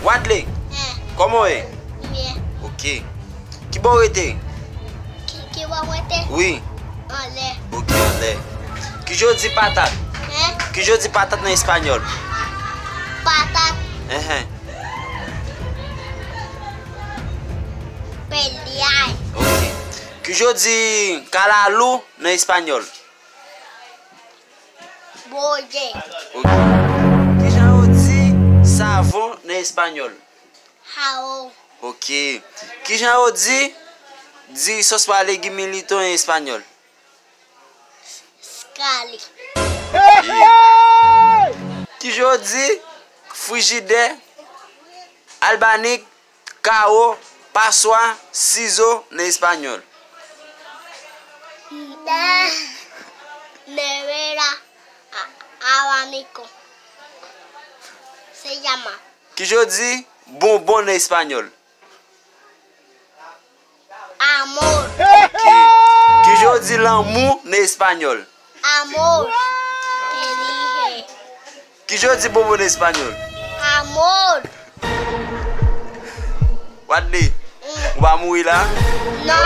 Wadley, comment est? Bien. Ok. Qui bon rete? Qui va monter? Oui. En l'air. Ok, en l'air. Qui je dis patate? Qui je dis patate en espagnol? Patate. Pelear. Ok. Qui je dis calalou en espagnol? Boye. Ok. Qui je dis savon en espagnol? Jabón. Ok. Qui je dis sauce par légumes milito en espagnol? Scali. Qui je dis frigidaire, albanique, carreau, passoire, ciseau en espagnol? Nevera. Abanico. Se llama. Qui je dis bonbon en espagnol? Amor. Ok. Qui je dis l'amour en espagnol? Amor. Te dije. Qui je dis bonbon en espagnol? Amor. Wadley, on va mourir là? No.